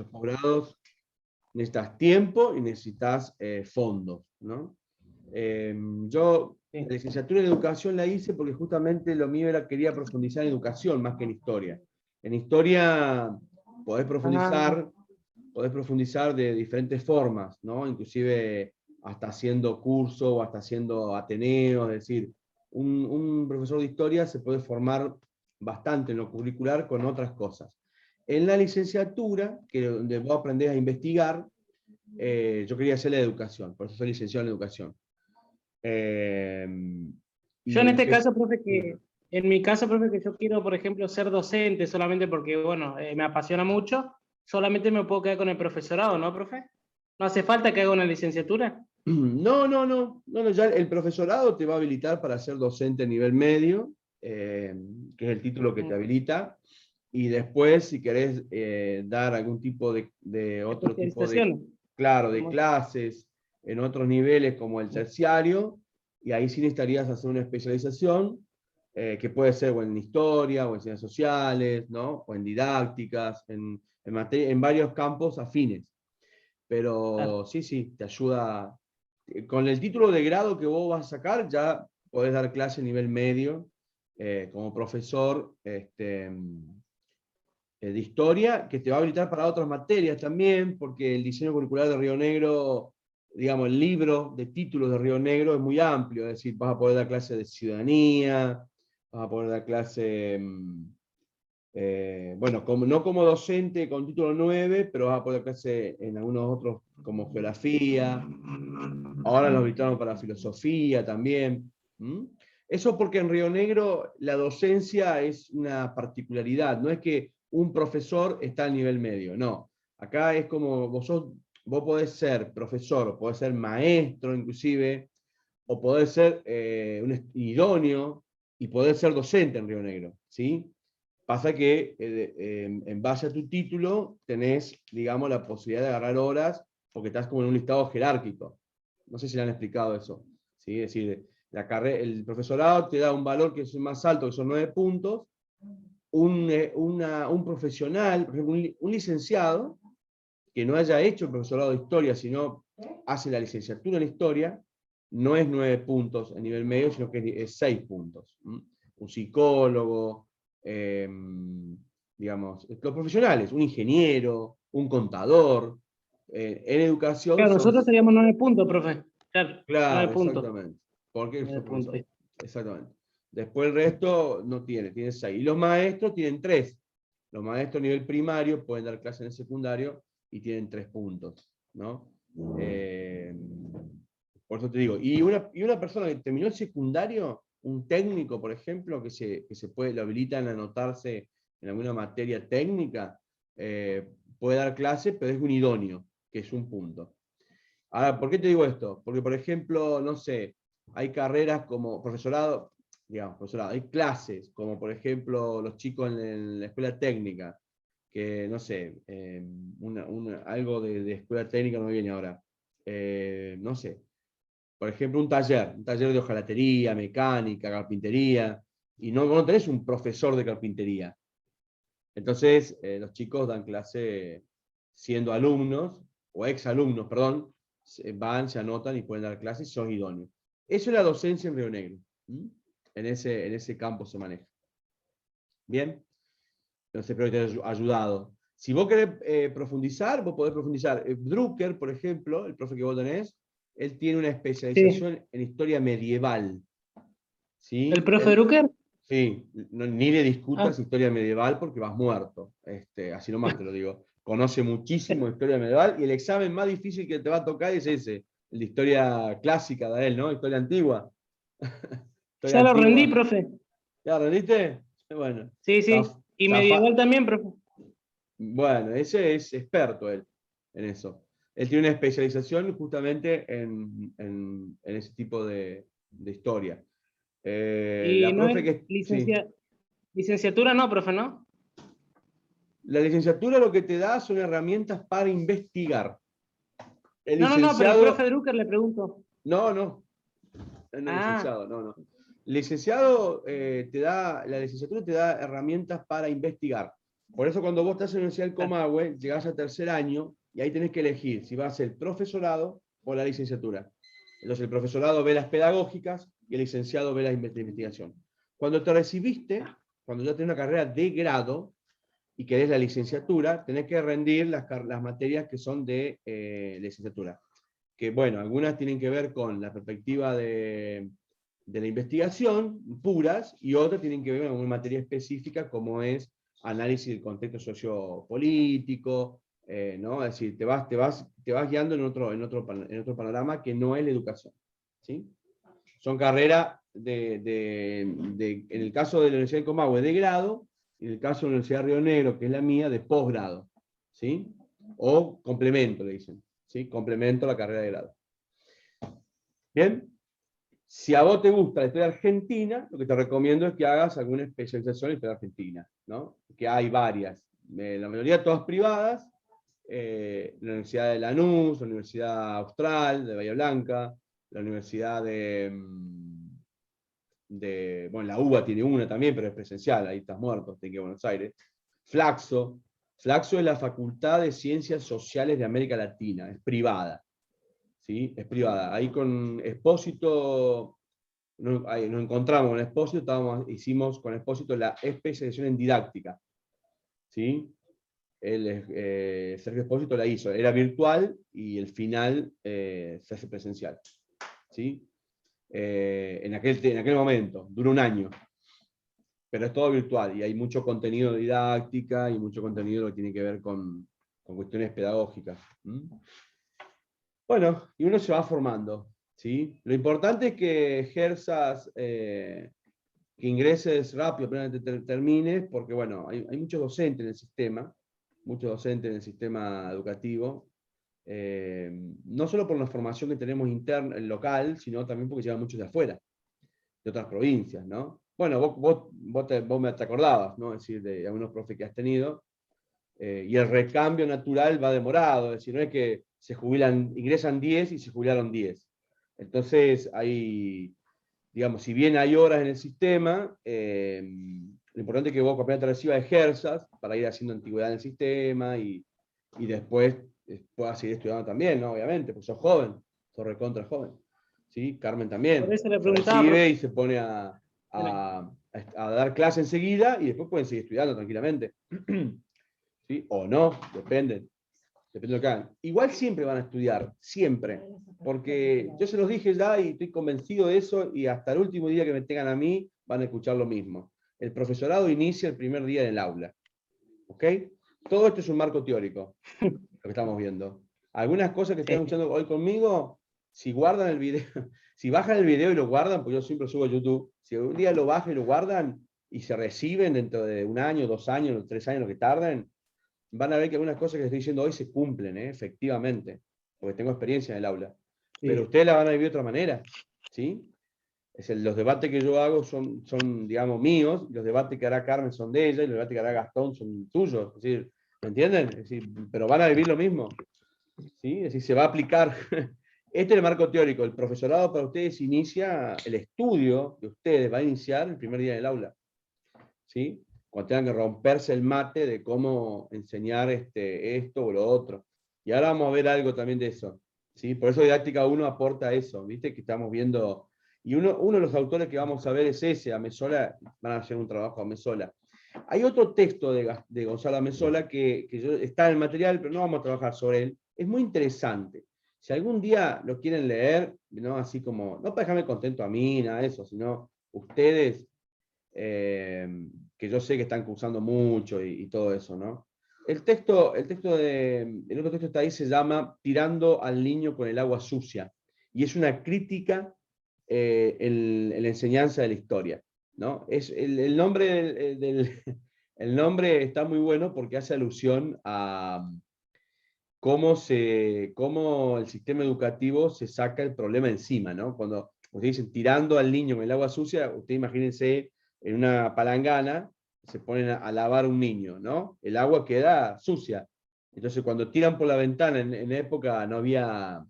Los posgrados necesitas tiempo y necesitas fondos, ¿no? Yo Sí. la licenciatura en educación la hice porque justamente lo mío era quería profundizar en educación más que en historia. En historia podés profundizar de diferentes formas, ¿no? Inclusive hasta haciendo cursos o hasta haciendo ateneos, es decir, un profesor de historia se puede formar bastante en lo curricular con otras cosas. En la licenciatura, que donde vos aprendés a investigar, yo quería hacer la educación, por eso soy licenciado en educación. Yo en este Empecé. caso, profe, en mi caso, profe, que yo quiero, por ejemplo, ser docente solamente porque, bueno, me apasiona mucho, solamente me puedo quedar con el profesorado, ¿no, profe? ¿No hace falta que haga una licenciatura? No, ya el profesorado te va a habilitar para ser docente a nivel medio, que es el título que te habilita, y después, si querés dar algún tipo de otro tipo de, Especialización. claro, de clases en otros niveles como el terciario, y ahí sí necesitarías hacer una especialización, que puede ser o en historia, o en ciencias sociales, ¿no? O en didácticas, en varios campos afines. Pero Claro. sí, te ayuda. Con el título de grado que vos vas a sacar, ya podés dar clase a nivel medio, como profesor de historia, que te va a habilitar para otras materias también, porque el diseño curricular de Río Negro, digamos, el libro de títulos de Río Negro es muy amplio, es decir, vas a poder dar clase de ciudadanía, vas a poder dar clase, bueno, no como docente con título 9, pero vas a poder dar clase en algunos otros, como geografía. Ahora los habilitaron para filosofía también. ¿Mm? Eso porque en Río Negro la docencia es una particularidad, no es que un profesor está al nivel medio, no. Acá es como vos podés ser profesor, o podés ser maestro inclusive, o podés ser un idóneo y podés ser docente en Río Negro, ¿sí? Pasa que en base a tu título tenés, digamos, la posibilidad de agarrar horas porque estás como en un listado jerárquico. No sé si le han explicado eso. ¿Sí? Es decir, el profesorado te da un valor que es más alto, que son 9 puntos. Un profesional, por ejemplo, un licenciado, que no haya hecho el profesorado de historia, sino hace la licenciatura en historia, no es 9 puntos a nivel medio, sino que es 6 puntos. Un psicólogo, digamos, los profesionales, un ingeniero, un contador, en educación Claro, son. nosotros teníamos 9 puntos, profe. Claro, 9 Claro, puntos. exactamente. Porque 9 son puntos. profesores. Exactamente. Después el resto no tiene 6. Y los maestros tienen 3. Los maestros a nivel primario pueden dar clases en el secundario y tienen 3 puntos, ¿no? Por eso te digo. Y una persona que terminó el secundario, un técnico, por ejemplo, que se puede, lo habilitan a anotarse en alguna materia técnica, puede dar clase, pero es un idóneo, que es un punto. Ahora, ¿por qué te digo esto? Porque, por ejemplo, no sé, hay carreras como profesorado, digamos, profesorado, hay clases, como por ejemplo los chicos en la escuela técnica, que no sé, algo de escuela técnica no me viene ahora. No sé, por ejemplo, un taller de hojalatería, mecánica, carpintería, y no tenés un profesor de carpintería. Entonces, los chicos dan clase siendo alumnos, o exalumnos, perdón, se anotan y pueden dar clases y son idóneos. Eso es la docencia en Río Negro. En ese campo se maneja. Bien, entonces espero que te haya ayudado. Si vos querés profundizar, vos podés profundizar. Drucker, por ejemplo, el profe que vos tenés, él tiene una Sí. especialización en historia medieval. ¿El ¿Sí? profe Drucker? Sí, ni le Ah, discutas historia medieval porque vas muerto. Así nomás te lo digo. Conoce muchísimo historia medieval y el examen más difícil que te va a tocar es ese, el de historia clásica de él, ¿no? Historia antigua. Historia ya lo rendí, antigua. profe. ¿Ya rendiste? Bueno, Sí, sí. Y medieval también, profe. bueno, ese es experto él en eso. Él tiene una especialización justamente en ese tipo de historia. Y La no profe es sí. licenciatura, no, profe, ¿no? La licenciatura lo que te da son herramientas para investigar. El No, pero el profe licenciado, Drucker le pregunto. no es Ah, licenciado, no. Licenciado la licenciatura te da herramientas para investigar. Por eso cuando vos estás en la Universidad del Comahue, llegás al tercer año y ahí tenés que elegir si vas a ser profesorado o la licenciatura. Entonces el profesorado ve las pedagógicas y el licenciado ve la investigación. Cuando te recibiste, cuando ya tenés una carrera de grado y querés la licenciatura, tenés que rendir las materias que son de licenciatura. Que bueno, algunas tienen que ver con la perspectiva de la investigación puras y otras tienen que ver con una materia específica como es análisis del contexto sociopolítico, ¿no? Es decir, te vas guiando en otro panorama que no es la educación, ¿sí? Son carreras en el caso de la Universidad de Comahue, de grado, y en el caso de la Universidad de Río Negro, que es la mía, de posgrado, ¿sí? O complemento, le dicen, ¿sí? Complemento a la carrera de grado. Bien. Si a vos te gusta la historia argentina, lo que te recomiendo es que hagas alguna especialización en historia argentina, ¿no? Que hay varias, la mayoría todas privadas, la Universidad de Lanús, la Universidad Austral de Bahía Blanca, la Universidad bueno, la UBA tiene una también, pero es presencial, ahí estás muerto, tenés que ir a Buenos Aires. Flaxo es la Facultad de Ciencias Sociales de América Latina, es privada. ¿Sí? Es privada. Ahí con Expósito, nos encontramos con Expósito, hicimos con Expósito la especialización en didáctica. ¿Sí? Sergio Expósito la hizo, era virtual y el final se hace presencial. ¿Sí? En aquel momento, dura un año. Pero es todo virtual y hay mucho contenido de didáctica y mucho contenido que tiene que ver con cuestiones pedagógicas. ¿Mm? Bueno, y uno se va formando, ¿sí? Lo importante es que ejerzas, que ingreses rápido, apenas termines, porque bueno, hay muchos docentes en el sistema, educativo, no solo por la formación que tenemos interna, local, sino también porque llegan muchos de afuera, de otras provincias, ¿no? Bueno, vos me te acordabas, ¿no? Es decir, de algunos profes que has tenido, y el recambio natural va demorado, es decir, no es que se jubilan, ingresan 10 y se jubilaron 10. Entonces, hay, digamos, si bien hay horas en el sistema, lo importante es que vos apenas te recibas ejerzas para ir haciendo antigüedad en el sistema y después puedas seguir estudiando también, ¿no? Obviamente, porque sos joven, sos recontra joven. ¿Sí? Carmen también. Por eso le Se preguntaba, recibe profe. y se pone a dar clase enseguida y después pueden seguir estudiando tranquilamente. ¿Sí? O no, depende de lo que hagan. Igual siempre van a estudiar, siempre, porque yo se los dije ya y estoy convencido de eso y hasta el último día que me tengan a mí van a escuchar lo mismo. El profesorado inicia el primer día en el aula. ¿Ok? Todo esto es un marco teórico, lo que estamos viendo. Algunas cosas que están escuchando hoy conmigo, si guardan el video, si bajan el video y lo guardan, pues yo siempre subo a YouTube, si un día lo bajan y lo guardan y se reciben dentro de 1 año, 2 años, 3 años, lo que tarden, van a ver que algunas cosas que les estoy diciendo hoy se cumplen, efectivamente, porque tengo experiencia en el aula. Sí. Pero ustedes la van a vivir de otra manera, ¿sí? Los debates que yo hago son, digamos, míos, y los debates que hará Carmen son de ella, y los debates que hará Gastón son tuyos, es decir, ¿me entienden? Es decir, pero van a vivir lo mismo, ¿sí? Es decir, se va a aplicar. Este es el marco teórico. El profesorado para ustedes inicia, el estudio de ustedes va a iniciar el primer día del aula, ¿sí? Cuando tengan que romperse el mate de cómo enseñar esto o lo otro. Y ahora vamos a ver algo también de eso, ¿sí? Por eso Didáctica 1 aporta eso, ¿viste? Que estamos viendo. Y uno de los autores que vamos a ver es ese, Amezola, van a hacer un trabajo a Amezola. Hay otro texto de Gonzalo Amezola que está en el material, pero no vamos a trabajar sobre él. Es muy interesante. Si algún día lo quieren leer, ¿no? Así como, no para dejarme contento a mí, nada de eso, sino ustedes, que yo sé que están cursando mucho y todo eso, ¿no? El otro texto está ahí, se llama Tirando al niño con el agua sucia, y es una crítica en la enseñanza de la historia, ¿no? Es el nombre el nombre está muy bueno porque hace alusión a cómo el sistema educativo se saca el problema encima, ¿no? Cuando ustedes dicen tirando al niño con el agua sucia, ustedes imagínense en una palangana, se ponen a lavar un niño, ¿no? El agua queda sucia. Entonces, cuando tiran por la ventana, en época no había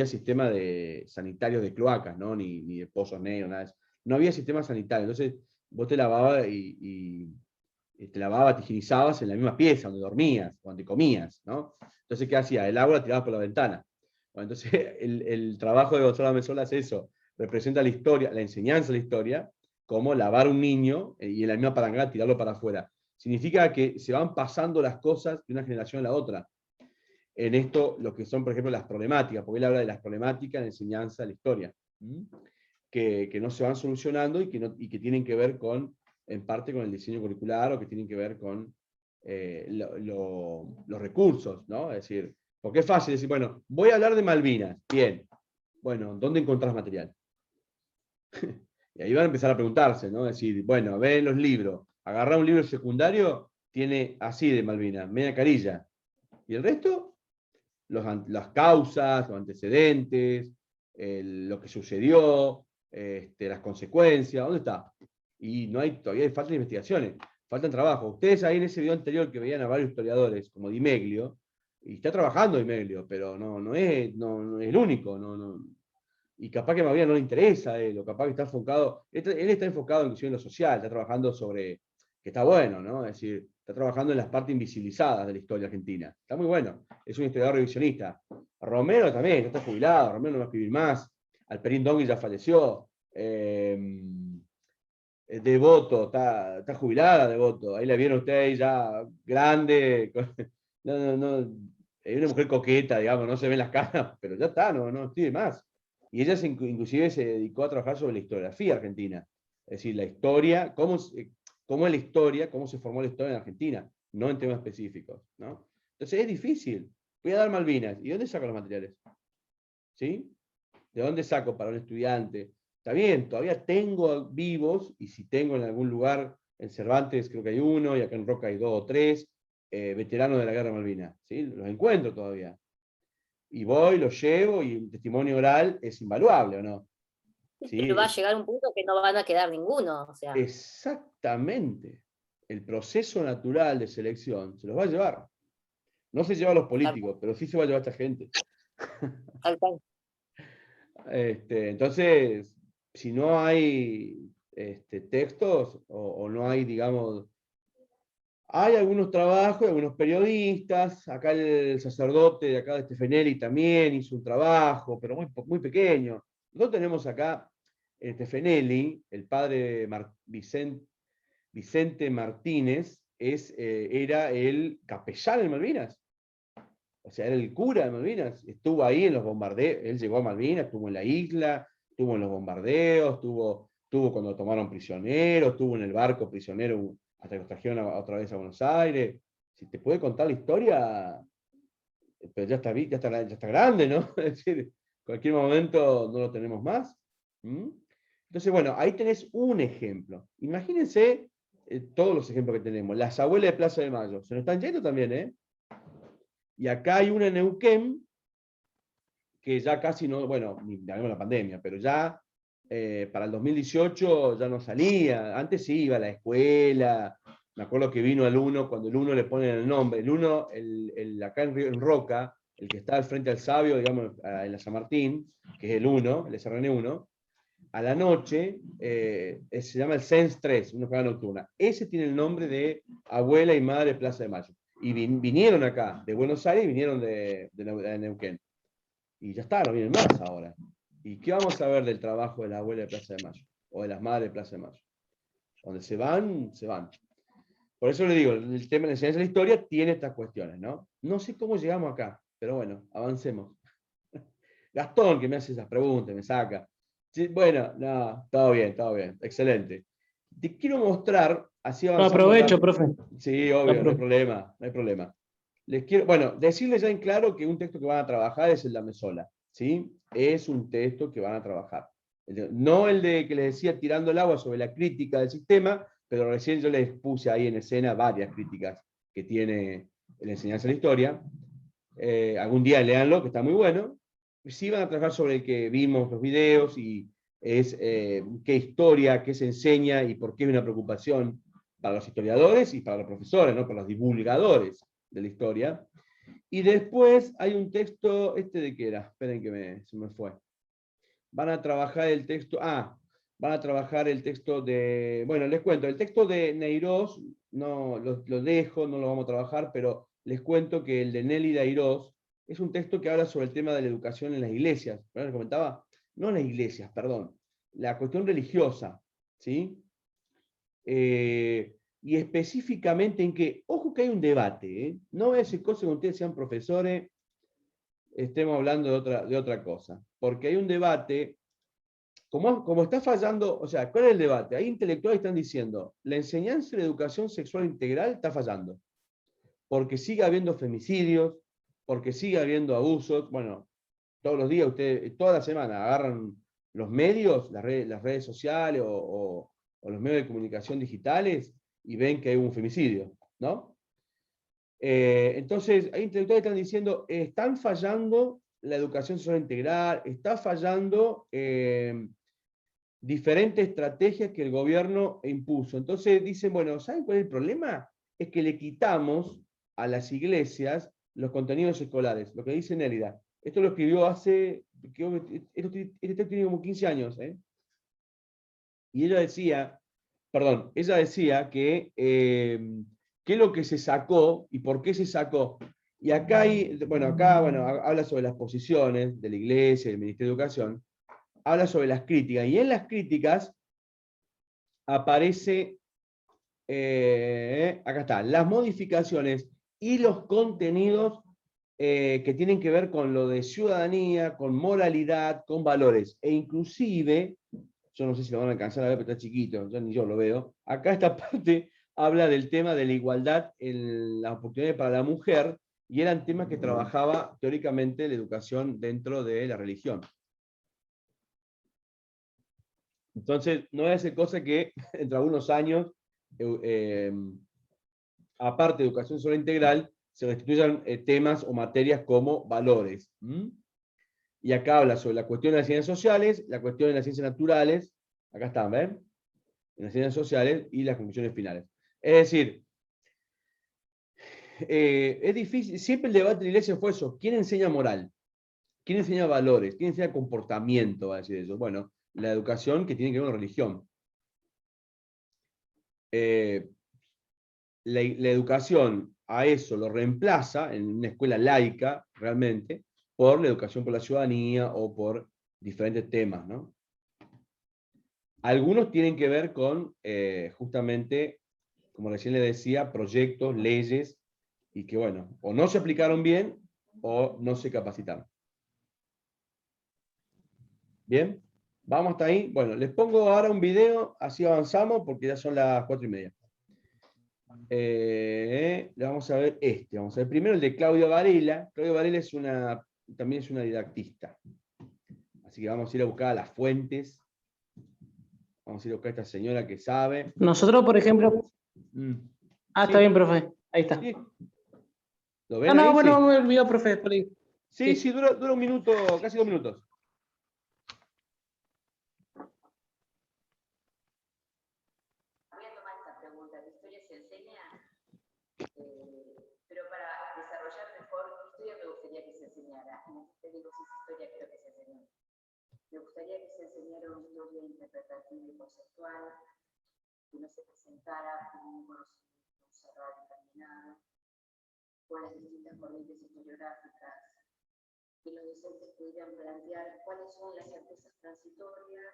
sistema de sanitarios de cloacas, ¿no? Ni de pozos negros, nada de eso. No había sistema sanitario. Entonces, vos te lavabas y te lavabas, te higienizabas en la misma pieza donde dormías, donde comías, ¿no? Entonces, ¿qué hacía? El agua la tirabas por la ventana. Bueno, entonces, el trabajo de Gonzalo Mesola es eso, representa la historia, la enseñanza de la historia, como lavar un niño y en la misma palangana tirarlo para afuera. Significa que se van pasando las cosas de una generación a la otra. En esto, lo que son, por ejemplo, las problemáticas, porque él habla de las problemáticas en la enseñanza de la historia, que no se van solucionando y que tienen que ver con, en parte, con el diseño curricular o que tienen que ver con los recursos, ¿no? Es decir, porque es fácil decir, bueno, voy a hablar de Malvinas, bien, bueno, ¿dónde encontrás material? Y ahí van a empezar a preguntarse, ¿no? Es decir, bueno, ven los libros, agarrar un libro secundario, tiene así de Malvinas, media carilla. ¿Y el resto? Las causas, los antecedentes, lo que sucedió, las consecuencias, ¿dónde está? Y no hay, todavía faltan investigaciones, faltan trabajo. Ustedes ahí en ese video anterior que veían a varios historiadores, como Di Meglio, y está trabajando Di Meglio, pero no es el único, y capaz que a María no le interesa o capaz que está enfocado, él está enfocado inclusive en lo social, está trabajando sobre, que está bueno, ¿no? Es decir, está trabajando en las partes invisibilizadas de la historia argentina. Está muy bueno, es un historiador revisionista. Romero también, ya está jubilado, Romero no va a escribir más, Alperín Dongui ya falleció, Devoto, está jubilada Devoto, ahí la vieron ustedes ya grande, no, es una mujer coqueta, digamos, no se ven las caras, pero ya está, no escribe más. Y ella inclusive se dedicó a trabajar sobre la historiografía argentina. Es decir, la historia, cómo es la historia, cómo se formó la historia en Argentina, no en temas específicos, ¿no? Entonces es difícil. Voy a dar Malvinas. ¿Y dónde saco los materiales? ¿Sí? ¿De dónde saco para un estudiante? Está bien, todavía tengo vivos, y si tengo en algún lugar, en Cervantes creo que hay uno, y acá en Roca hay 2 o 3, veteranos de la Guerra de Malvinas. ¿Sí? Los encuentro todavía. Y voy, los llevo, y el testimonio oral es invaluable, ¿o no? ¿Sí? Pero va a llegar un punto que no van a quedar ninguno. O sea. Exactamente. El proceso natural de selección se los va a llevar. No se lleva a los políticos, pero sí se va a llevar a esta gente. Tal cual. Entonces, si no hay textos o no hay, digamos, hay algunos trabajos, algunos periodistas, acá el sacerdote de acá de Stefanelli también hizo un trabajo, pero muy pequeño. Nosotros tenemos acá Stefanelli, el padre Vicente Martínez, era el capellán en Malvinas. O sea, era el cura de Malvinas. Estuvo ahí en los bombardeos. Él llegó a Malvinas, estuvo en la isla, estuvo en los bombardeos, estuvo cuando tomaron prisioneros, estuvo en el barco prisionero hasta que los trajeron otra vez a Buenos Aires. Si te puede contar la historia, pero ya está grande, ¿no? Es decir, en cualquier momento no lo tenemos más. Entonces, bueno, ahí tenés un ejemplo. Imagínense todos los ejemplos que tenemos. Las abuelas de Plaza de Mayo. Se nos están yendo también, ¿eh? Y acá hay una en Neuquén, que ya casi no, bueno, ni la pandemia, pero ya para el 2018 ya no salía. Antes sí iba a la escuela. Me acuerdo que vino el uno, cuando el uno le ponen el nombre. El uno, acá en Roca, el que está al frente al Sabio, digamos, en la San Martín, que es el uno, el SRN1, a la noche se llama el Sens 3, una escuela nocturna. Ese tiene el nombre de Abuela y Madre Plaza de Mayo. Y vinieron acá, de Buenos Aires, vinieron de Neuquén. Y ya está, no vienen más ahora. ¿Y qué vamos a ver del trabajo de la abuela de Plaza de Mayo? O de las madres de Plaza de Mayo. Donde se van, se van. Por eso le digo, el tema de la enseñanza de la historia tiene estas cuestiones, ¿no? No sé cómo llegamos acá, pero bueno, avancemos. Gastón, que me hace esas preguntas, me saca. Sí, bueno, no, todo bien, excelente. Te quiero mostrar, así Lo avanzamos aprovecho, rápido. profe. Sí, obvio, no hay problema, no hay problema. Les quiero, bueno, decirles ya en claro que un texto que van a trabajar es el de Amesola, ¿sí? Es un texto que van a trabajar. No el de que les decía tirando el agua sobre la crítica del sistema, pero recién yo les puse ahí en escena varias críticas que tiene la enseñanza de la historia. Algún día léanlo, que está muy bueno. Sí van a trabajar sobre el que vimos los videos y es qué historia, qué se enseña y por qué es una preocupación para los historiadores y para los profesores, ¿no? Para los divulgadores de la historia. Y después hay un texto, ¿de qué era? Esperen que se me fue. Van a trabajar el texto, van a trabajar el texto de, bueno, les cuento, el texto de Neirós, no, lo dejo, no lo vamos a trabajar, pero les cuento que el de Nelly de Airós es un texto que habla sobre el tema de la educación en las iglesias. ¿No les comentaba? No en las iglesias, perdón, la cuestión religiosa, ¿sí? Y específicamente en que, ojo que hay un debate, ¿eh? No voy a decir cosas que ustedes sean profesores, estemos hablando de otra cosa, porque hay un debate, como está fallando, o sea, ¿cuál es el debate? Hay intelectuales que están diciendo, la enseñanza de la educación sexual integral está fallando, porque sigue habiendo femicidios, porque sigue habiendo abusos, bueno, todos los días, ustedes, toda la semana, agarran los medios, las redes sociales o los medios de comunicación digitales y ven que hay un femicidio, ¿no? Entonces, hay intelectuales que están diciendo, están fallando la educación sexual integral, está fallando diferentes estrategias que el gobierno impuso. Entonces dicen, bueno, ¿saben cuál es el problema? Es que le quitamos a las iglesias los contenidos escolares, lo que dice Nélida. Esto lo escribió hace, este texto tiene como 15 años, ¿eh? Y ella decía, perdón, ella decía que qué es lo que se sacó y por qué se sacó. Y acá hay, bueno, habla sobre las posiciones de la Iglesia y del Ministerio de Educación, habla sobre las críticas, y en las críticas aparece, acá está, las modificaciones y los contenidos que tienen que ver con lo de ciudadanía, con moralidad, con valores, e inclusive, yo no sé si lo van a alcanzar a ver, pero está chiquito, ya ni yo lo veo, acá esta parte habla del tema de la igualdad en las oportunidades para la mujer, y eran temas que trabajaba teóricamente la educación dentro de la religión. Entonces, no es hacer cosa que entre algunos años, aparte de educación sexual integral, se restituyan temas o materias como valores. Y acá habla sobre la cuestión de las ciencias sociales, la cuestión de las ciencias naturales, acá están, ¿ven? En las ciencias sociales y las conclusiones finales. Es decir, es difícil, siempre el debate de la iglesia fue eso, ¿quién enseña moral? ¿Quién enseña valores? ¿Quién enseña comportamiento? Va a decir eso. Bueno, la educación que tiene que ver con religión. La educación a eso lo reemplaza en una escuela laica, realmente, por la educación por la ciudadanía o por diferentes temas, ¿no? Algunos tienen que ver con, justamente, como recién le decía, proyectos, leyes, y que, bueno, o no se aplicaron bien o no se capacitaron. ¿Bien? ¿Vamos hasta ahí? Bueno, les pongo ahora un video, así avanzamos, porque ya son las 4:30. Le vamos a ver vamos a ver primero el de Claudio Varela. Claudio Varela también es una didactista. Así que vamos a ir a buscar a las fuentes. Vamos a ir a buscar a esta señora que sabe. Nosotros, por ejemplo... Ah, sí. Está bien, profe. Ahí está. Sí. ¿Lo ven ahí? No, bueno, Sí. me olvidó, profe. Por ahí. Sí, dura un minuto, casi 2 minutos. Voy a tomar esta pregunta. ¿La historia se enseña? Pero para desarrollar mejor, ¿qué historia me gustaría que se enseñara? Te digo, si es historia, creo que se enseñó. Me gustaría que se enseñara una historia interpretativa y conceptual, que no se presentara como un conocimiento cerrado y terminado, con las distintas corrientes historiográficas, que los docentes pudieran plantear cuáles son las certezas transitorias,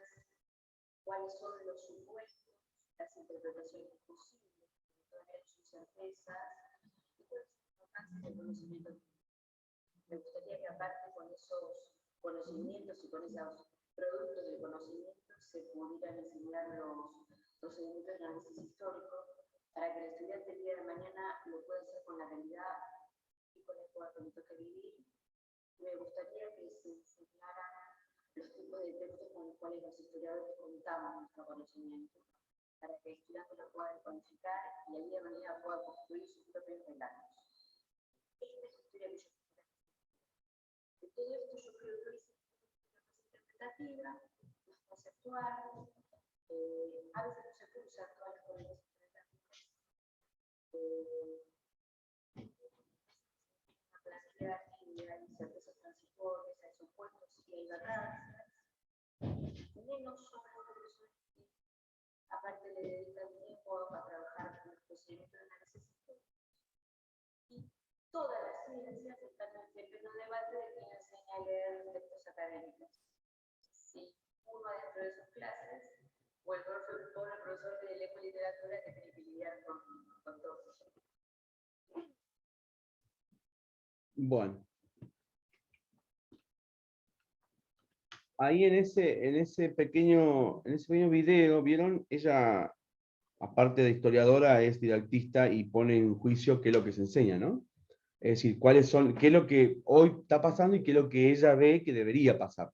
cuáles son los supuestos, las interpretaciones posibles, que todavía no son certezas, y cuál es la importancia del conocimiento. Me gustaría que aparte con esos conocimientos y con esos productos de conocimiento se pudieran enseñar los procedimientos de análisis histórico para que el estudiante el día de mañana lo pueda hacer con la realidad y con el cuadro que toca vivir. Me gustaría que se enseñaran los tipos de textos con los cuales los historiadores contamos nuestro conocimiento, para que el estudiante lo pueda cuantificar y el día de mañana pueda construir sus propios relatos. Esta es la historia que yo quisiera. De todo esto yo creo que es interpretativa, más conceptual, a veces no se puede usar todas las corrientes interpretativas. Plantear que hay certezas transitorias, hay supuestos y hay verdades. Menos sobre lo que son aparte le dedican tiempo a trabajar con los procedimientos de análisis histórico. Y todas las ciencias están siempre en un debate de quién enseña a leer textos académicos. Si uno dentro de sus clases, o el profesor de lengua y literatura que tiene que lidiar con todo eso. Bueno. Ahí en ese pequeño video, ¿vieron? Ella, aparte de historiadora, es didactista y pone en juicio qué es lo que se enseña, ¿no? Es decir, qué es lo que hoy está pasando y qué es lo que ella ve que debería pasar,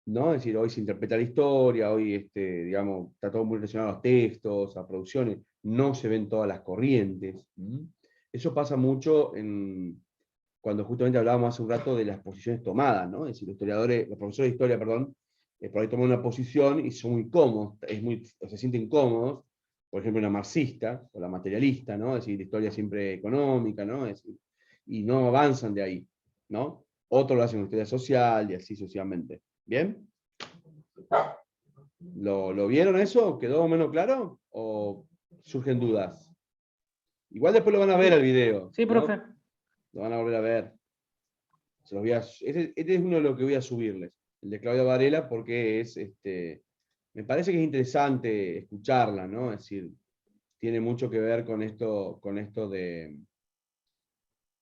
¿no? Es decir, hoy se interpreta la historia, hoy digamos, está todo muy relacionado a los textos, a producciones, no se ven todas las corrientes. Eso pasa mucho cuando justamente hablábamos hace un rato de las posiciones tomadas, ¿no? Es decir, los profesores de historia, perdón, por ahí toman una posición y son muy cómodos, se sienten cómodos, por ejemplo, una marxista o la materialista, ¿no? Es decir, la historia siempre económica, ¿no? Es decir, y no avanzan de ahí, ¿no? Otros lo hacen en historia social y así sucesivamente. ¿Bien? ¿Lo vieron eso? ¿Quedó menos claro? ¿O surgen dudas? Igual después lo van a ver el video. Sí, ¿no? profe. Lo van a volver a ver. Este es uno de los que voy a subirles, el de Claudia Varela, porque me parece que es interesante escucharla, ¿no? Es decir, tiene mucho que ver con esto de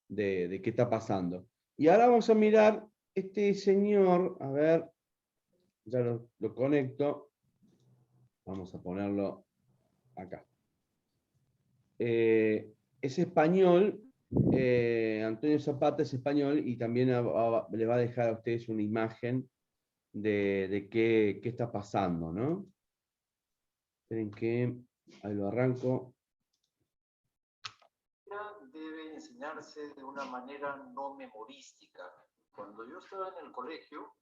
qué está pasando. Y ahora vamos a mirar este señor, a ver, ya lo conecto, vamos a ponerlo acá. Es español, Antonio Zapata es español y también le va a dejar a ustedes una imagen de qué está pasando, ¿no? Esperen que, ahí lo arranco. Debe enseñarse de una manera no memorística. Cuando yo estaba en el colegio,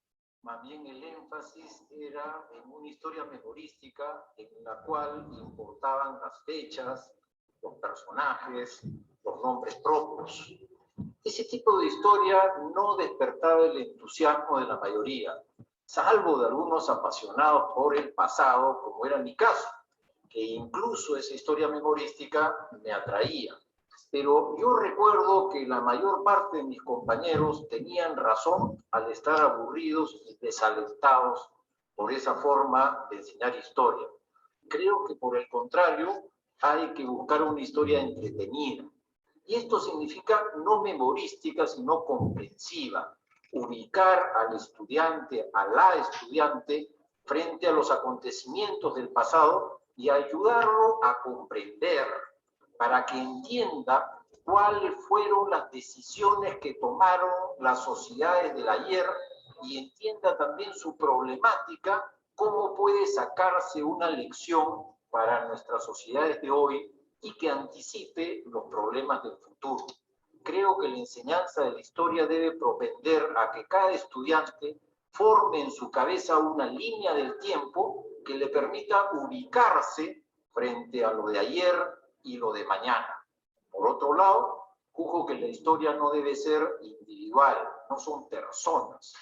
más bien el énfasis era en una historia memorística en la cual importaban las fechas, los personajes, los nombres propios. Ese tipo de historia no despertaba el entusiasmo de la mayoría, salvo de algunos apasionados por el pasado, como era mi caso, que incluso esa historia memorística me atraía. Pero yo recuerdo que la mayor parte de mis compañeros tenían razón al estar aburridos y desalentados por esa forma de enseñar historia. Creo que por el contrario, hay que buscar una historia entretenida. Y esto significa no memorística, sino comprensiva. Ubicar al estudiante, a la estudiante, frente a los acontecimientos del pasado y ayudarlo a comprender, para que entienda cuáles fueron las decisiones que tomaron las sociedades del ayer y entienda también su problemática, cómo puede sacarse una lección para nuestras sociedades de hoy y que anticipe los problemas del futuro. Creo que la enseñanza de la historia debe propender a que cada estudiante forme en su cabeza una línea del tiempo que le permita ubicarse frente a lo de ayer y lo de mañana. Por otro lado, juzgo que la historia no debe ser individual, no son personas,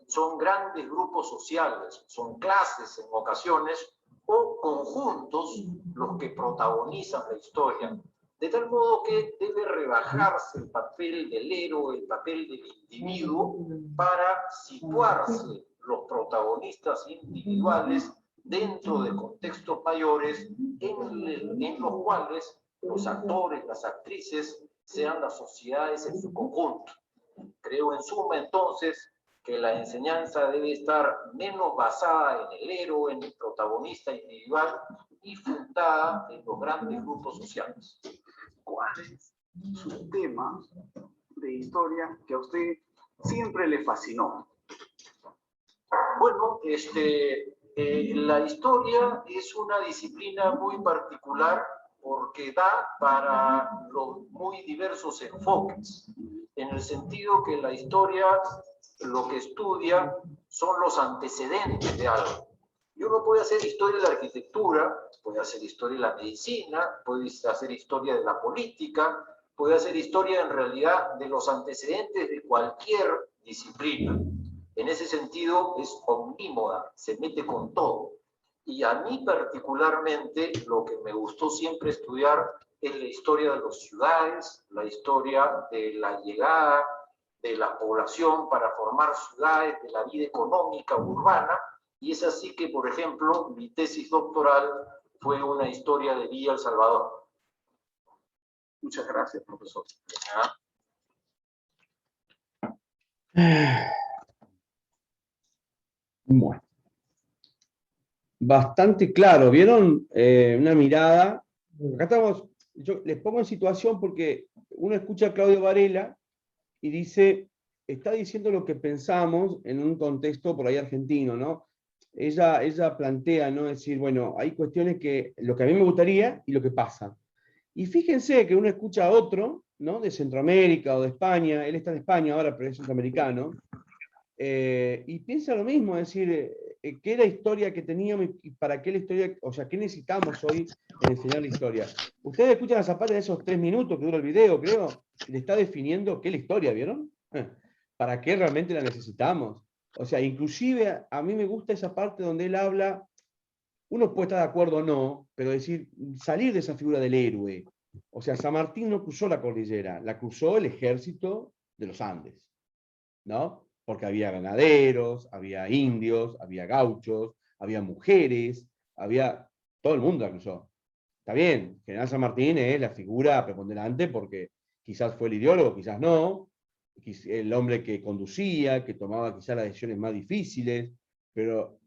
son grandes grupos sociales, son clases en ocasiones o conjuntos los que protagonizan la historia, de tal modo que debe rebajarse el papel del héroe, el papel del individuo, para situarse los protagonistas individuales dentro de contextos mayores en los cuales los actores, las actrices, sean las sociedades en su conjunto. Creo en suma entonces que la enseñanza debe estar menos basada en el héroe, en el protagonista individual y fundada en los grandes grupos sociales. ¿Cuál es su tema de historia que a usted siempre le fascinó? Bueno, la historia es una disciplina muy particular porque da para los muy diversos enfoques, en el sentido que la historia lo que estudia son los antecedentes de algo. Yo no puedo hacer historia de la arquitectura, puedo hacer historia de la medicina, puedo hacer historia de la política, puedo hacer historia en realidad de los antecedentes de cualquier disciplina. En ese sentido es omnímoda, se mete con todo. Y a mí particularmente lo que me gustó siempre estudiar es la historia de las ciudades, la historia de la llegada de la población para formar ciudades, de la vida económica urbana, y es así que, por ejemplo, mi tesis doctoral fue una historia de Villa El Salvador. Muchas gracias, profesor. Bueno. Bastante claro, ¿vieron? Una mirada. Acá estamos, yo les pongo en situación porque uno escucha a Claudio Varela y dice, está diciendo lo que pensamos en un contexto por ahí argentino, ¿no? Ella plantea, ¿no? Es decir, bueno, hay cuestiones que, lo que a mí me gustaría y lo que pasa. Y fíjense que uno escucha a otro, ¿no? De Centroamérica o de España, él está en España ahora, pero es centroamericano, y piensa lo mismo, es decir, qué es la historia que teníamos y para qué la historia, o sea, qué necesitamos hoy en enseñar la historia. Ustedes escuchan a Zapata en esos 3 minutos que dura el video, creo, le está definiendo qué es la historia, ¿vieron? ¿Para qué realmente la necesitamos? O sea, inclusive a mí me gusta esa parte donde él habla, uno puede estar de acuerdo o no, pero decir, salir de esa figura del héroe. O sea, San Martín no cruzó la cordillera, la cruzó el ejército de los Andes, ¿no? Porque había ganaderos, había indios, había gauchos, había mujeres, había... Todo el mundo la cruzó. Está bien, General San Martín es la figura preponderante porque quizás fue el ideólogo, quizás no, el hombre que conducía, que tomaba quizás las decisiones más difíciles, pero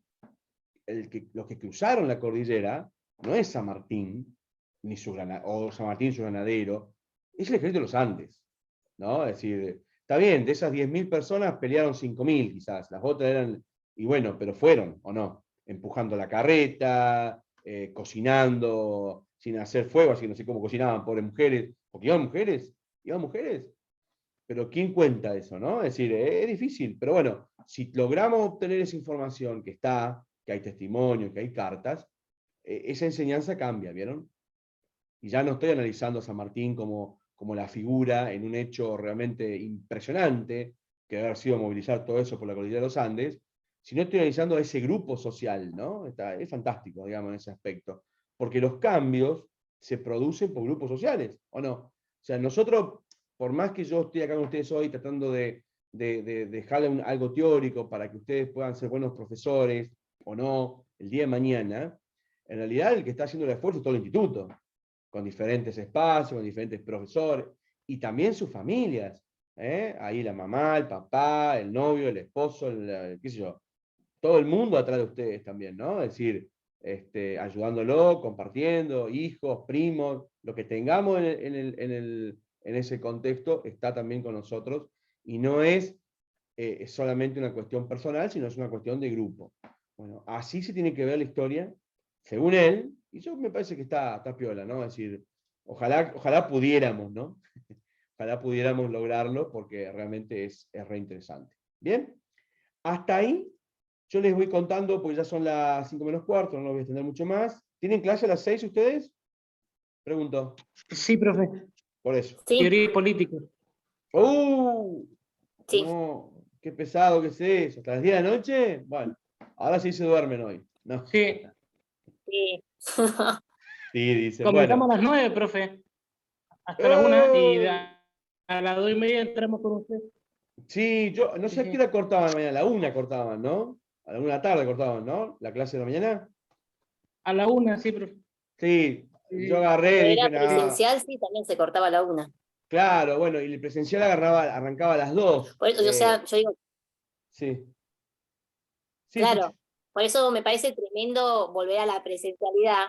los que cruzaron la cordillera no es San Martín, ni o San Martín su ganadero, es el ejército de los Andes, ¿no? Es decir, está bien, de esas 10.000 personas pelearon 5.000 quizás, las otras eran, y bueno, pero fueron, ¿o no? Empujando la carreta, cocinando, sin hacer fuego, así que no sé cómo cocinaban, pobres mujeres, porque iban mujeres, pero ¿quién cuenta eso, no? Es decir, es difícil, pero bueno, si logramos obtener esa información que está, que hay testimonios, que hay cartas, esa enseñanza cambia, ¿vieron? Y ya no estoy analizando a San Martín como la figura en un hecho realmente impresionante, que debe haber sido movilizar todo eso por la cordillera de los Andes, sino estoy analizando a ese grupo social, ¿no? Es fantástico, digamos, en ese aspecto. Porque los cambios se producen por grupos sociales, ¿o no? O sea, nosotros, por más que yo esté acá con ustedes hoy tratando de dejarle algo teórico para que ustedes puedan ser buenos profesores, o no, el día de mañana, en realidad el que está haciendo el esfuerzo es todo el instituto, con diferentes espacios, con diferentes profesores, y también sus familias. Ahí la mamá, el papá, el novio, el esposo, qué sé yo, todo el mundo atrás de ustedes también, ¿no? Es decir, ayudándolo, compartiendo, hijos, primos, lo que tengamos en ese contexto está también con nosotros, y no es solamente una cuestión personal, sino es una cuestión de grupo. Bueno, así se tiene que ver la historia, según él, y yo me parece que está piola, ¿no? Es decir, ojalá pudiéramos, ¿no? Ojalá pudiéramos lograrlo, porque realmente es re interesante. ¿Bien? Hasta ahí, yo les voy contando, porque ya son las 5 menos cuarto, no lo voy a extender mucho más. ¿Tienen clase a las 6 ustedes? Pregunto. Sí, profe. Por eso. Sí, Teoría y política. sí. No, qué pesado que es eso. ¿Hasta las 10 de la noche? Bueno, ahora sí se duermen hoy. No. Sí. Sí. Sí, dicen, Comenzamos bueno. a las 9, profe. Hasta las 1 y a las 2:30 entramos con usted. Sí, yo no sé a Sí. qué hora cortaban mañana, a la 1 cortaban, ¿no? A la 1 de la tarde cortaban, ¿no? La clase de la mañana. A la 1, sí, profe. Sí, Sí. yo agarré, Cuando dije, era nada. presencial, sí, también se cortaba a la 1. Claro, bueno, y el presencial arrancaba a las 2. Por eso, o sea, yo digo, Sí. Sí, escucho. claro, por eso me parece tremendo volver a la presencialidad,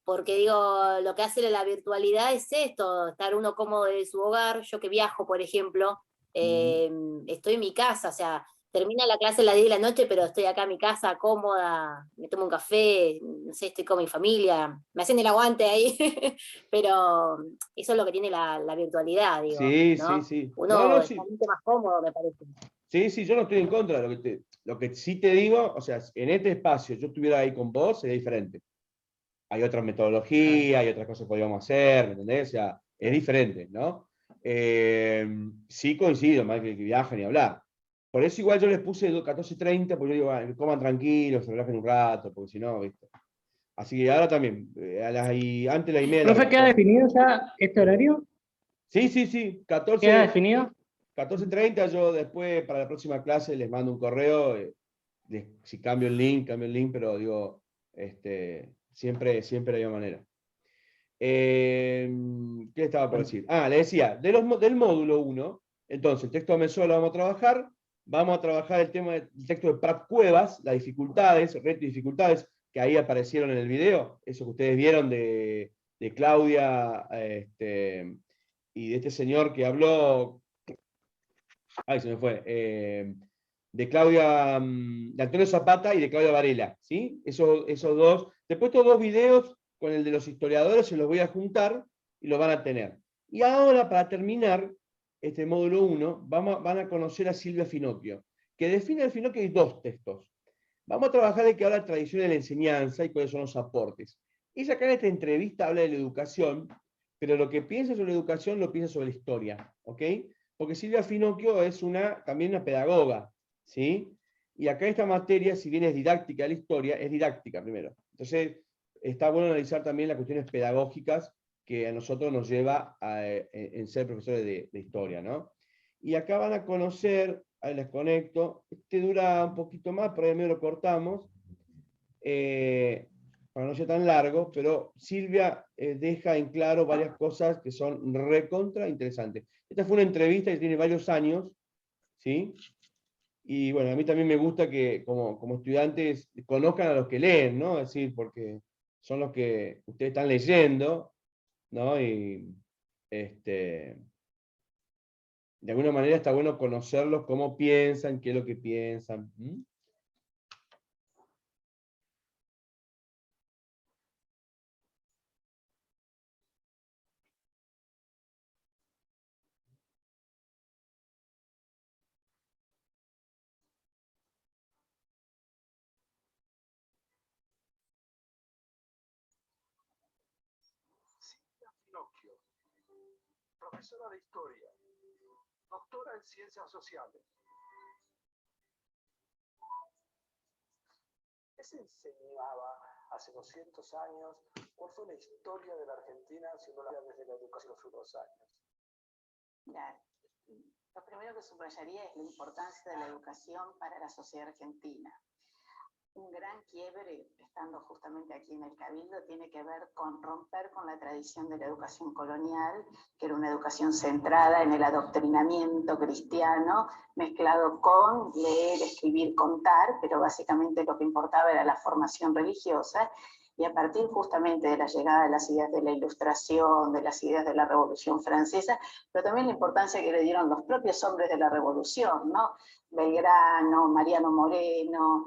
porque digo, lo que hace la virtualidad es esto, estar uno cómodo en su hogar. Yo que viajo, por ejemplo, estoy en mi casa, o sea, termina la clase a las 10 de la noche, pero estoy acá en mi casa cómoda, me tomo un café, no sé, estoy con mi familia, me hacen el aguante ahí, pero eso es lo que tiene la virtualidad, digo, Sí, ¿no? sí. Uno No, está sí. mucho más cómodo, me parece. Sí, yo no estoy en contra. Lo que sí te digo, o sea, en este espacio yo estuviera ahí con vos, sería diferente. Hay otra metodología, hay otras cosas que podríamos hacer, ¿me entendés? O sea, es diferente, ¿no? Sí coincido, más que viajan y hablar. Por eso igual yo les puse 14:30, porque yo digo, coman tranquilos, se relajen un rato, porque si no, ¿viste? Así que ahora también, antes de la 1:30 de la Profe, ¿queda definido ya este horario? Sí, ¿Queda 14, definido? 14:30, yo después para la próxima clase les mando un correo, si cambio el link, pero digo, siempre hay manera. ¿Qué estaba por decir? Le decía, del módulo 1, entonces el texto mensual lo vamos a trabajar el tema del texto de Prat Cuevas, las dificultades, retos y dificultades, que ahí aparecieron en el video, eso que ustedes vieron de Claudia, y de este señor que habló, se me fue, de Claudia, de Antonio Zapata y de Claudia Varela, ¿sí? Esos dos. Después estos dos videos con el de los historiadores se los voy a juntar y los van a tener. Y ahora, para terminar este módulo 1, van a conocer a Silvia Finocchio, que define el Finocchio en 2 textos. Vamos a trabajar de qué habla la tradición de la enseñanza y cuáles son los aportes. Ella acá en esta entrevista habla de la educación, pero lo que piensa sobre la educación lo piensa sobre la historia, ¿ok? Porque Silvia Finocchio es también una pedagoga, ¿sí? Y acá esta materia, si bien es didáctica la historia, es didáctica primero. Entonces, está bueno analizar también las cuestiones pedagógicas que a nosotros nos lleva en ser profesores de historia, ¿no? Y acá van a conocer, ahí les conecto, dura un poquito más, por ahí medio lo cortamos, para no ser tan largo, pero Silvia deja en claro varias cosas que son recontra interesantes. Esta fue una entrevista que tiene varios años, ¿sí? Y bueno, a mí también me gusta que como estudiantes conozcan a los que leen, ¿no? Es decir, porque son los que ustedes están leyendo, ¿no? Y de alguna manera está bueno conocerlos, cómo piensan, qué es lo que piensan. Silvia Finocchio, profesora de historia, doctora en ciencias sociales. ¿Qué se enseñaba hace 200 años? ¿Cuál fue la historia de la Argentina si uno la ve desde la educación los últimos años? Mira, lo primero que subrayaría es la importancia de la educación para la sociedad argentina. Un gran quiebre, estando justamente aquí en el Cabildo, tiene que ver con romper con la tradición de la educación colonial, que era una educación centrada en el adoctrinamiento cristiano, mezclado con leer, escribir, contar, pero básicamente lo que importaba era la formación religiosa, y a partir justamente de la llegada de las ideas de la Ilustración, de las ideas de la Revolución Francesa, pero también la importancia que le dieron los propios hombres de la Revolución, ¿no? Belgrano, Mariano Moreno,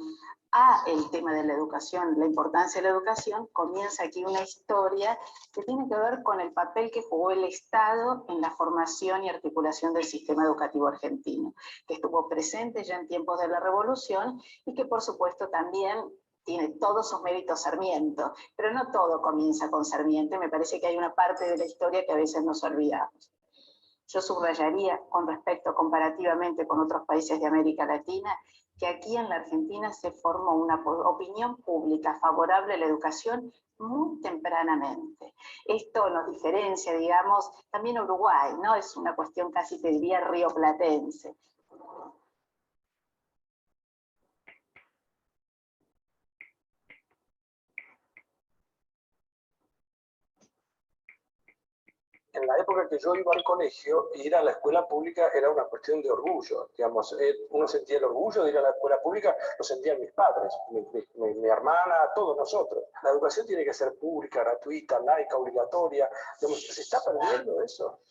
a el tema de la educación, la importancia de la educación, comienza aquí una historia que tiene que ver con el papel que jugó el Estado en la formación y articulación del sistema educativo argentino, que estuvo presente ya en tiempos de la Revolución y que por supuesto también tiene todos sus méritos Sarmiento, pero no todo comienza con Sarmiento, y me parece que hay una parte de la historia que a veces nos olvidamos. Yo subrayaría con respecto comparativamente con otros países de América Latina, que aquí en la Argentina se formó una opinión pública favorable a la educación muy tempranamente. Esto nos diferencia, digamos, también a Uruguay, ¿no? Es una cuestión casi, te diría, rioplatense. En la época que yo iba al colegio, ir a la escuela pública era una cuestión de orgullo. Digamos, uno sentía el orgullo de ir a la escuela pública, lo sentían mis padres, mi hermana, todos nosotros. La educación tiene que ser pública, gratuita, laica, obligatoria. Digamos, ¿se está perdiendo eso?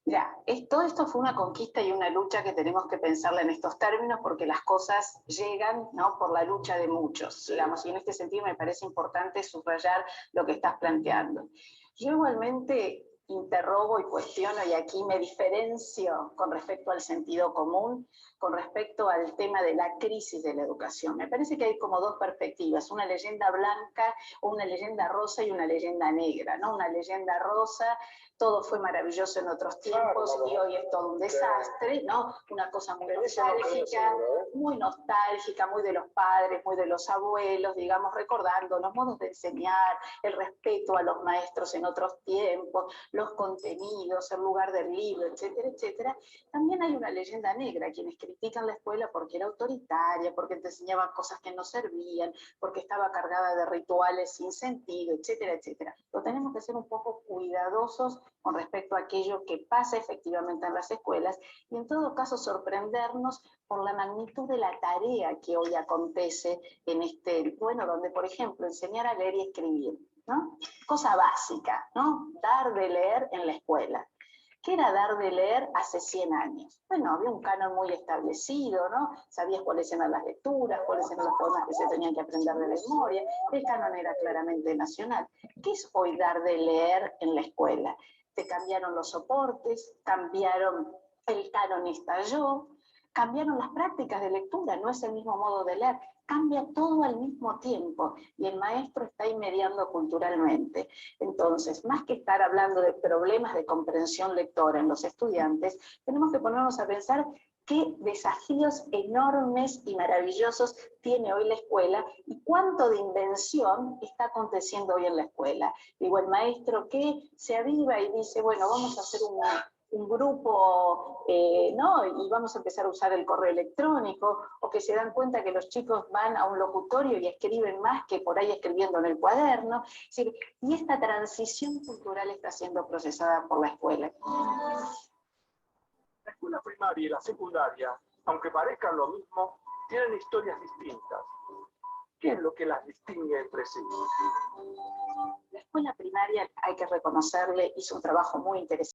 Mira, todo esto fue una conquista y una lucha que tenemos que pensarla en estos términos, porque las cosas llegan, ¿no?, por la lucha de muchos, digamos, y en este sentido me parece importante subrayar lo que estás planteando. Yo igualmente interrogo y cuestiono, y aquí me diferencio con respecto al sentido común, con respecto al tema de la crisis de la educación. Me parece que hay como dos perspectivas, una leyenda blanca, una leyenda rosa y una leyenda negra, ¿no? Una leyenda rosa, todo fue maravilloso en otros tiempos y hoy es todo un desastre, ¿no? Una cosa muy nostálgica, muy de los padres, muy de los abuelos, digamos, recordando los modos de enseñar, el respeto a los maestros en otros tiempos, los contenidos, el lugar del libro, etcétera, etcétera. También hay una leyenda negra, quienes critican la escuela porque era autoritaria, porque te enseñaban cosas que no servían, porque estaba cargada de rituales sin sentido, etcétera, etcétera. Pero tenemos que ser un poco cuidadosos con respecto a aquello que pasa efectivamente en las escuelas y en todo caso sorprendernos por la magnitud de la tarea que hoy acontece en donde por ejemplo enseñar a leer y escribir, ¿no? Cosa básica, ¿no? Dar de leer en la escuela. ¿Qué era dar de leer hace 100 años? Bueno, había un canon muy establecido, ¿no? Sabías cuáles eran las lecturas, cuáles eran los poemas que se tenían que aprender de memoria. El canon era claramente nacional. ¿Qué es hoy dar de leer en la escuela? Te cambiaron los soportes, cambiaron, el canon estalló, cambiaron las prácticas de lectura, no es el mismo modo de leer, cambia todo al mismo tiempo y el maestro está ahí mediando culturalmente. Entonces, más que estar hablando de problemas de comprensión lectora en los estudiantes, tenemos que ponernos a pensar qué desafíos enormes y maravillosos tiene hoy la escuela y cuánto de invención está aconteciendo hoy en la escuela. Digo, el maestro que se aviva y dice, bueno, vamos a hacer un grupo, ¿no? Y vamos a empezar a usar el correo electrónico, o que se dan cuenta que los chicos van a un locutorio y escriben más que por ahí escribiendo en el cuaderno. Es decir, y esta transición cultural está siendo procesada por la escuela. La escuela primaria y la secundaria, aunque parezcan lo mismo, tienen historias distintas. ¿Qué es lo que las distingue entre sí? La escuela primaria, hay que reconocerle, hizo un trabajo muy interesante.